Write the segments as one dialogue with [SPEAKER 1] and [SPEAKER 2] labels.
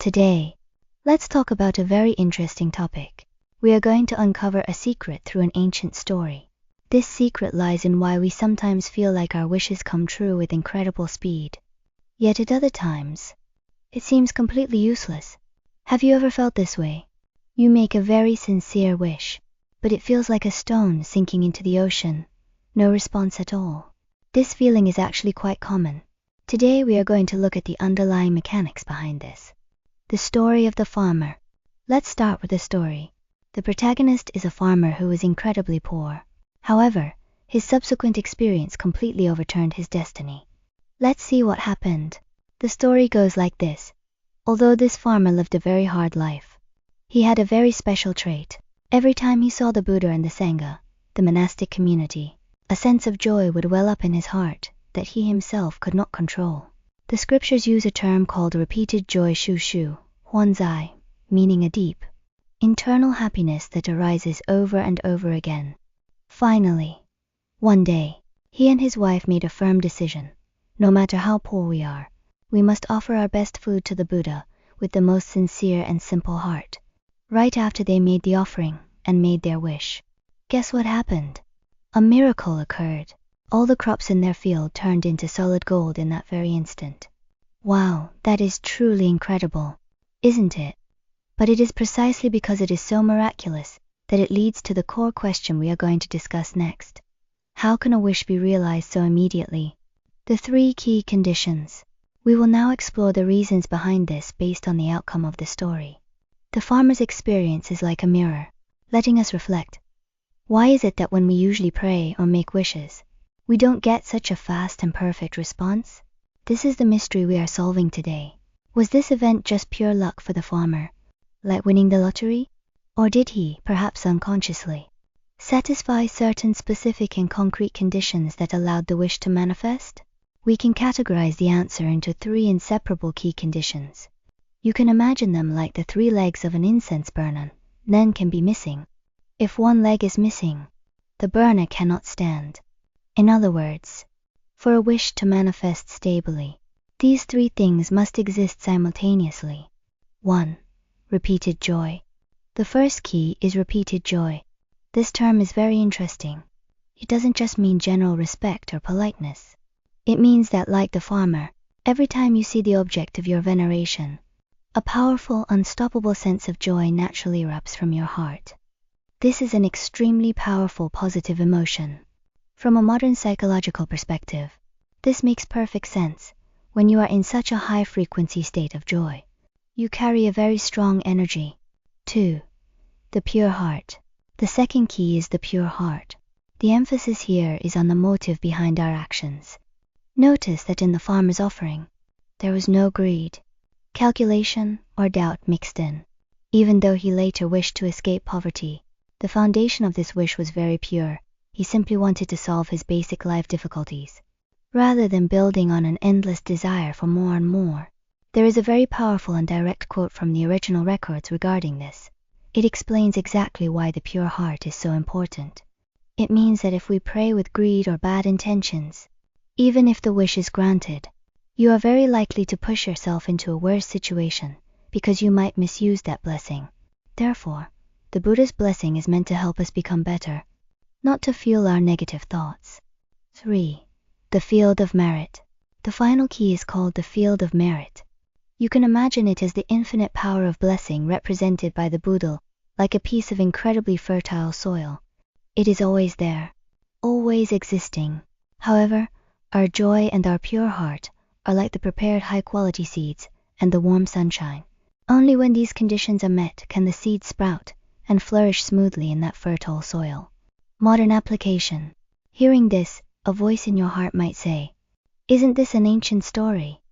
[SPEAKER 1] Today, let's talk about a very interesting topic. We are going to uncover a secret through an ancient story. This secret lies in why we sometimes feel like our wishes come true with incredible speed. Yet at other times, it seems completely useless. Have you ever felt this way? You make a very sincere wish, but it feels like a stone sinking into the ocean. No response at all. This feeling is actually quite common. Today we are going to look at the underlying mechanics behind this. The story of the farmer. Let's start with the story. The protagonist is a farmer who was incredibly poor. However, his subsequent experience completely overturned his destiny. Let's see what happened. The story goes like this. Although this farmer lived a very hard life, he had a very special trait. Every time he saw the Buddha and the Sangha, the monastic community, a sense of joy would well up in his heart that he himself could not control. The scriptures use a term called repeated joy shu shu, huanzai, meaning a deep, internal happiness that arises over and over again. Finally, one day, he and his wife made a firm decision. No matter how poor we are, we must offer our best food to the Buddha with the most sincere and simple heart. Right after they made the offering and made their wish, guess what happened? A miracle occurred. All the crops in their field turned into solid gold in that very instant. Wow, that is truly incredible, isn't it? But it is precisely because it is so miraculous that it leads to the core question we are going to discuss next. How can a wish be realized so immediately? The 3 key conditions. We will now explore the reasons behind this based on the outcome of the story. The farmer's experience is like a mirror, letting us reflect. Why is it that when we usually pray or make wishes, we don't get such a fast and perfect response? This is the mystery we are solving today. Was this event just pure luck for the farmer, like winning the lottery? Or did he, perhaps unconsciously, satisfy certain specific and concrete conditions that allowed the wish to manifest? We can categorize the answer into 3 inseparable key conditions. You can imagine them like the 3 legs of an incense burner. None can be missing. If one leg is missing, the burner cannot stand. In other words, for a wish to manifest stably, these 3 things must exist simultaneously. 1. Repeated joy. The first key is repeated joy. This term is very interesting. It doesn't just mean general respect or politeness. It means that, like the farmer, every time you see the object of your veneration, a powerful, unstoppable sense of joy naturally erupts from your heart. This is an extremely powerful positive emotion. From a modern psychological perspective, this makes perfect sense. When you are in such a high-frequency state of joy, you carry a very strong energy. 2. The pure heart. The second key is the pure heart. The emphasis here is on the motive behind our actions. Notice that in the farmer's offering, there was no greed, calculation, or doubt mixed in. Even though he later wished to escape poverty, the foundation of this wish was very pure. He simply wanted to solve his basic life difficulties, rather than building on an endless desire for more and more. There is a very powerful and direct quote from the original records regarding this. It explains exactly why the pure heart is so important. It means that if we pray with greed or bad intentions, even if the wish is granted, you are very likely to push yourself into a worse situation because you might misuse that blessing. Therefore, the Buddha's blessing is meant to help us become better, not to fuel our negative thoughts. 3. The field of merit. The final key is called the field of merit. You can imagine it as the infinite power of blessing represented by the Buddha, like a piece of incredibly fertile soil. It is always there, always existing. However, our joy and our pure heart are like the prepared high-quality seeds and the warm sunshine. Only when these conditions are met can the seeds sprout and flourish smoothly in that fertile soil. Modern application. Hearing this, a voice in your heart might say, "Isn't this an ancient story?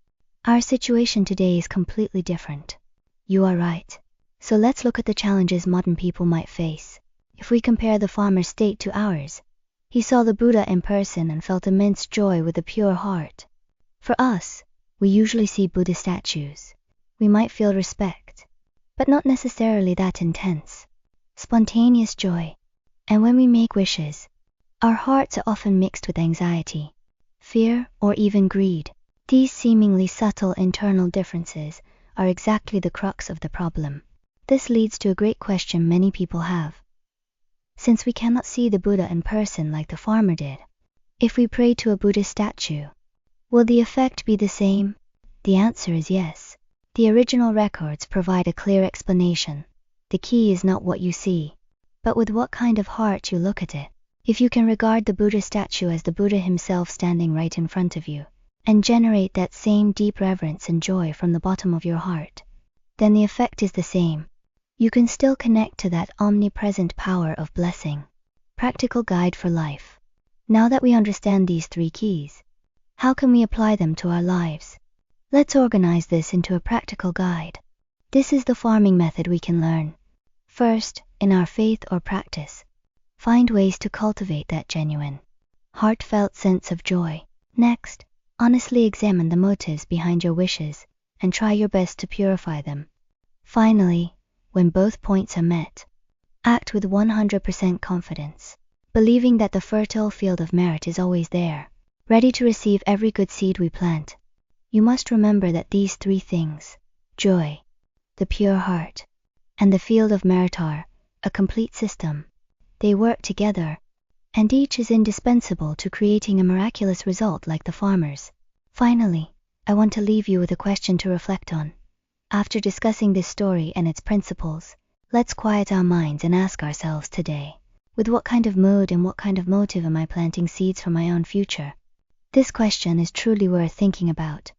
[SPEAKER 1] Our situation today is completely different." You are right. So let's look at the challenges modern people might face. If we compare the farmer's state to ours, he saw the Buddha in person and felt immense joy with a pure heart. For us, we usually see Buddha statues. We might feel respect, but not necessarily that intense. Spontaneous joy. And when we make wishes, our hearts are often mixed with anxiety, fear, or even greed. These seemingly subtle internal differences are exactly the crux of the problem. This leads to a great question many people have. Since we cannot see the Buddha in person like the farmer did, if we pray to a Buddha statue, will the effect be the same? The answer is yes. The original records provide a clear explanation. The key is not what you see, but with what kind of heart you look at it. If you can regard the Buddha statue as the Buddha himself standing right in front of you, and generate that same deep reverence and joy from the bottom of your heart, then the effect is the same. You can still connect to that omnipresent power of blessing. Practical guide for life. Now that we understand these 3 keys, how can we apply them to our lives? Let's organize this into a practical guide. This is the farming method we can learn. First, in our faith or practice, find ways to cultivate that genuine, heartfelt sense of joy. Next, honestly examine the motives behind your wishes and try your best to purify them. Finally, when both points are met, act with 100% confidence, believing that the fertile field of merit is always there, ready to receive every good seed we plant. You must remember that these 3 things, joy, the pure heart, and the field of merit are a complete system. They work together, and each is indispensable to creating a miraculous result like the farmer's. Finally, I want to leave you with a question to reflect on. After discussing this story and its principles, let's quiet our minds and ask ourselves today, with what kind of mood and what kind of motive am I planting seeds for my own future? This question is truly worth thinking about.